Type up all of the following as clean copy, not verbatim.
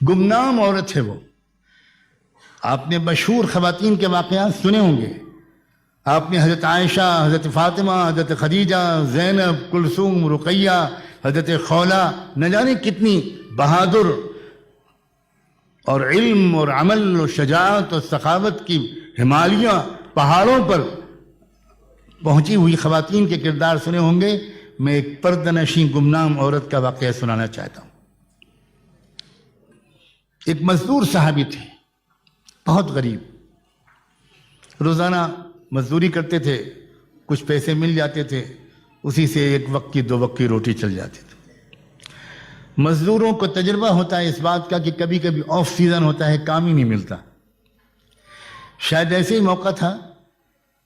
गुमनाम औरत है वो। आपने मशहूर ख़वातीन के वाक़यात सुने होंगे। आपने हज़रत आयशा, हज़रत फ़ातिमा, हज़रत खदीजा, ज़ैनब, कुलसूम, रुक़ैया, हज़रत खौला, न जाने कितनी बहादुर और इल्म और अमल और शजाअत और सखावत की हिमालयाँ पहाड़ों पर पहुँची हुई ख़वातीन के किरदार सुने होंगे। मैं एक पर्दनशीं गुमनाम औरत का वाक़या सुनाना चाहता हूँ। एक मजदूर साहबी थे, बहुत गरीब, रोज़ाना मजदूरी करते थे, कुछ पैसे मिल जाते थे, उसी से एक वक्त की 2 वक्त की रोटी चल जाती थी। मजदूरों को तजुर्बा होता है इस बात का कि कभी कभी ऑफ सीजन होता है, काम ही नहीं मिलता। शायद ऐसे ही मौका था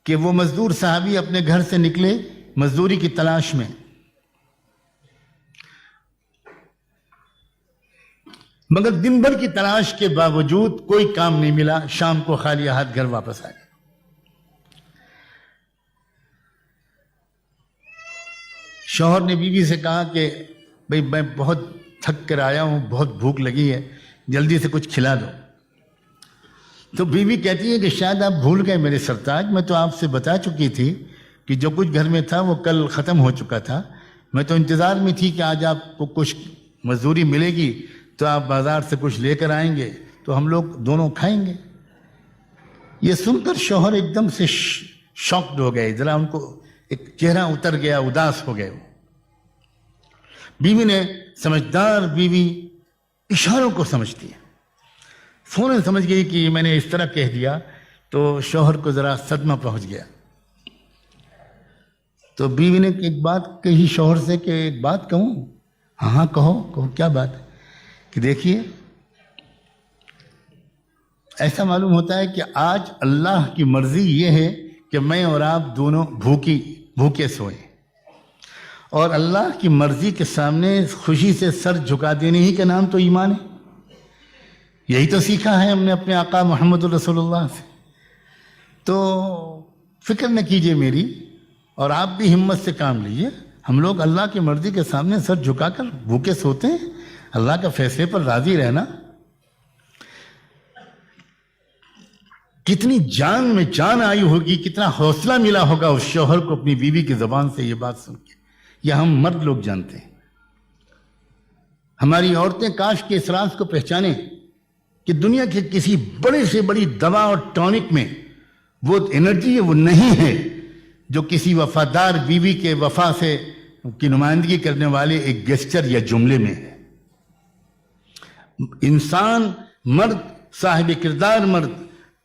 कि वो मजदूर साहबी अपने घर से निकले मजदूरी की तलाश में, मगर दिन भर की तलाश के बावजूद कोई काम नहीं मिला। शाम को खाली हाथ घर वापस आ गए। शौहर ने बीवी से कहा कि भाई मैं बहुत थक कर आया हूं, बहुत भूख लगी है, जल्दी से कुछ खिला दो। तो बीवी कहती है कि शायद आप भूल गए मेरे सरताज, मैं तो आपसे बता चुकी थी कि जो कुछ घर में था वो कल ख़त्म हो चुका था। मैं तो इंतज़ार में थी कि आज आपको कुछ मजदूरी मिलेगी तो आप बाज़ार से कुछ लेकर आएंगे तो हम लोग दोनों खाएंगे। ये सुनकर शौहर एकदम से शॉक्ड हो गए, जरा उनको एक चेहरा उतर गया, उदास हो गए। बीवी ने, समझदार बीवी इशारों को समझती है, फौरन समझ गई कि मैंने इस तरह कह दिया तो शौहर को जरा सदमा पहुंच गया। तो बीवी ने एक बात कही शौहर से कि एक बात कहूं? हाँ कहो कहो, क्या बात है? कि देखिए, ऐसा मालूम होता है कि आज अल्लाह की मर्जी ये है कि मैं और आप दोनों भूखे सोए, और अल्लाह की मर्जी के सामने खुशी से सर झुका देने ही का नाम तो ईमान है। यही तो सीखा है हमने अपने आका मोहम्मद रसूलुल्लाह से। तो फिक्र न कीजिए मेरी, और आप भी हिम्मत से काम लीजिए। हम लोग अल्लाह की मर्जी के सामने सर झुकाकर भूखे सोते हैं, अल्लाह के फैसले पर राजी रहना। कितनी जान में जान आई होगी, कितना हौसला मिला होगा उस शौहर को अपनी बीवी की जबान से ये बात सुन के। यह हम मर्द लोग जानते हैं। हमारी औरतें काश के इस राज को पहचाने कि दुनिया के किसी बड़े से बड़ी दवा और टॉनिक में वो एनर्जी है, वो नहीं है जो किसी वफादार बीवी के वफा से की नुमाइंदगी करने वाले एक गेस्चर या जुमले में है। इंसान, मर्द, साहिब किरदार मर्द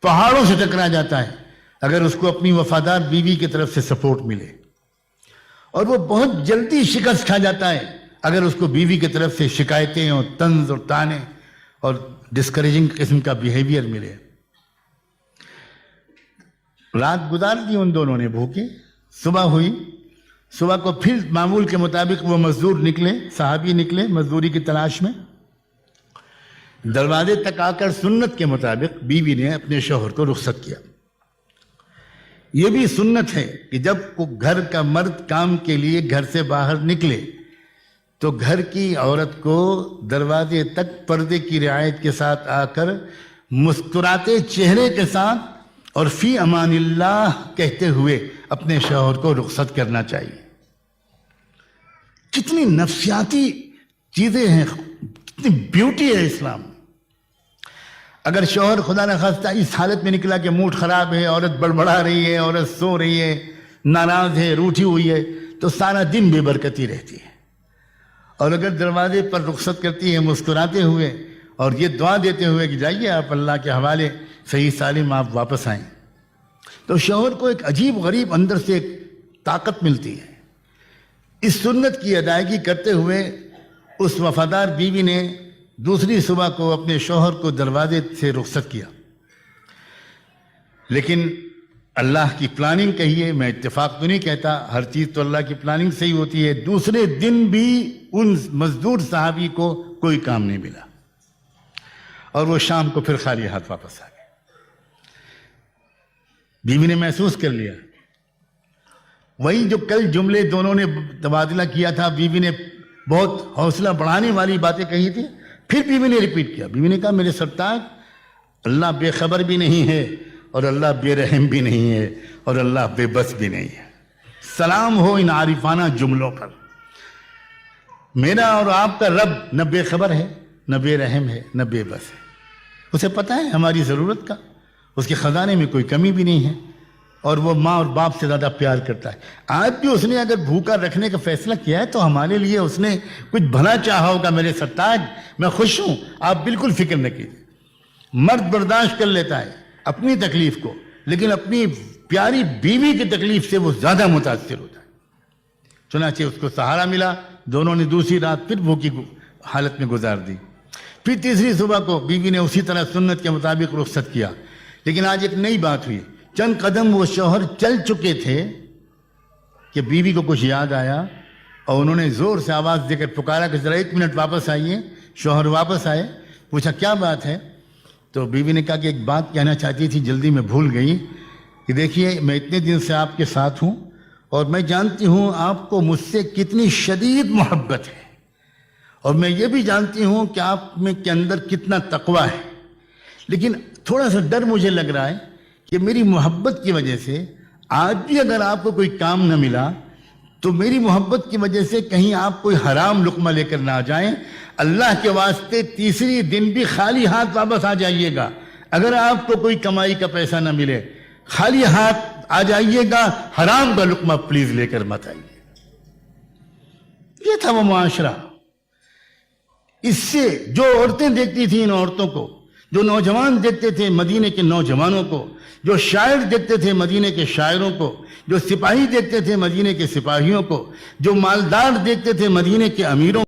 पहाड़ों से टकरा जाता है अगर उसको अपनी वफादार बीवी की तरफ से सपोर्ट मिले, और वो बहुत जल्दी शिकस्त खा जाता है अगर उसको बीवी की तरफ से शिकायतें और तंज और ताने और डिस्करेजिंग किस्म का बिहेवियर मिले। रात गुजार दी उन दोनों ने भूखे। सुबह हुई, सुबह को फिर मामूल के मुताबिक वो मजदूर निकले, साहबी निकले मजदूरी की तलाश में। दरवाजे तक आकर सुन्नत के मुताबिक बीवी ने अपने शौहर को रुखसत किया। यह भी सुन्नत है कि जब घर का मर्द काम के लिए घर से बाहर निकले तो घर की औरत को दरवाजे तक पर्दे की रियायत के साथ आकर मुस्कुराते चेहरे के साथ और फी अमानिल्लाह कहते हुए अपने शौहर को रुखसत करना चाहिए। कितनी नफ्सियाती चीजें हैं, कितनी ब्यूटी है इस्लाम। अगर शौहर खुदा न खास्ता इस हालत में निकला कि मूड खराब है, औरत बड़बड़ा रही है, औरत सो रही है, नाराज है, रूठी हुई है, तो सारा दिन बेबरकती रहती है। और अगर दरवाजे पर रुखसत करती है मुस्कुराते हुए और ये दुआ देते हुए कि जाइए आप अल्लाह के हवाले, सही सालिम आप वापस आएं, तो शौहर को एक अजीब गरीब अंदर से एक ताकत मिलती है। इस सुन्नत की अदायगी करते हुए उस वफादार बीवी ने दूसरी सुबह को अपने शौहर को दरवाजे से रुखसत किया। लेकिन अल्लाह की प्लानिंग कहिए, मैं इत्तेफाक तो नहीं कहता, हर चीज़ तो अल्लाह की प्लानिंग से ही होती है। दूसरे दिन भी उन मजदूर साहबी को कोई काम नहीं मिला और वो शाम को फिर खाली हाथ वापस आ गए। बीवी ने महसूस कर लिया, वही जो कल जुमले दोनों ने तबादला किया था, बीवी ने बहुत हौसला बढ़ाने वाली बातें कही थी, پھر بیوی نے ریپیٹ کیا. بیوی نے کہا میرے سرتاج اللہ بے خبر بھی نہیں ہے اور اللہ بے رحم بھی نہیں ہے اور اللہ بے بس بھی نہیں ہے. سلام ہو ان عارفانہ جملوں پر. میرا اور آپ کا رب نہ بے خبر ہے نہ بے رحم ہے نہ بے بس ہے. اسے پتہ ہے ہماری ضرورت کا. اس کے خزانے میں کوئی کمی بھی نہیں ہے اور وہ ماں اور باپ سے زیادہ پیار کرتا ہے. آج بھی اس نے اگر بھوکا رکھنے کا فیصلہ کیا ہے تو ہمارے لیے اس نے کچھ بھلا چاہا ہوگا. میرے سرتاج میں خوش ہوں, آپ بالکل فکر نہ کیجیے. مرد برداشت کر لیتا ہے اپنی تکلیف کو, لیکن اپنی پیاری بیوی کی تکلیف سے وہ زیادہ متاثر ہوتا ہے. چنانچہ اس کو سہارا ملا. دونوں نے دوسری رات پھر بھوکی حالت میں گزار دی. پھر تیسری صبح کو بیوی نے اسی طرح سنت کے مطابق رخصت کیا. لیکن آج ایک نئی بات ہوئی. چند قدم وہ شوہر چل چکے تھے کہ بیوی کو کچھ یاد آیا اور انہوں نے زور سے آواز دے کر پکارا کہ ذرا 1 منٹ واپس آئیے. شوہر واپس آئے. پوچھا کیا بات ہے؟ تو بیوی نے کہا کہ ایک بات کہنا چاہتی تھی, جلدی میں بھول گئی. کہ دیکھیے میں اتنے دن سے آپ کے ساتھ ہوں اور میں جانتی ہوں آپ کو مجھ سے کتنی شدید محبت ہے, اور میں یہ بھی جانتی ہوں کہ آپ میں کے اندر کتنا تقویٰ ہے. لیکن تھوڑا سا ڈر مجھے لگ رہا ہے کہ میری محبت کی وجہ سے آج بھی اگر آپ کو کوئی کام نہ ملا تو میری محبت کی وجہ سے کہیں آپ کوئی حرام لقمہ لے کر نہ آ جائیں. اللہ کے واسطے تیسری دن بھی خالی ہاتھ واپس آ جائیے گا. اگر آپ کو کوئی کمائی کا پیسہ نہ ملے خالی ہاتھ آ جائیے گا, حرام کا لقمہ پلیز لے کر مت آئیے. یہ تھا وہ معاشرہ. اس سے جو عورتیں دیکھتی تھیں ان عورتوں کو, جو نوجوان دیکھتے تھے مدینے کے نوجوانوں کو, جو شاعر دیکھتے تھے مدینے کے شاعروں کو, جو سپاہی دیکھتے تھے مدینے کے سپاہیوں کو, جو مالدار دیکھتے تھے مدینے کے امیروں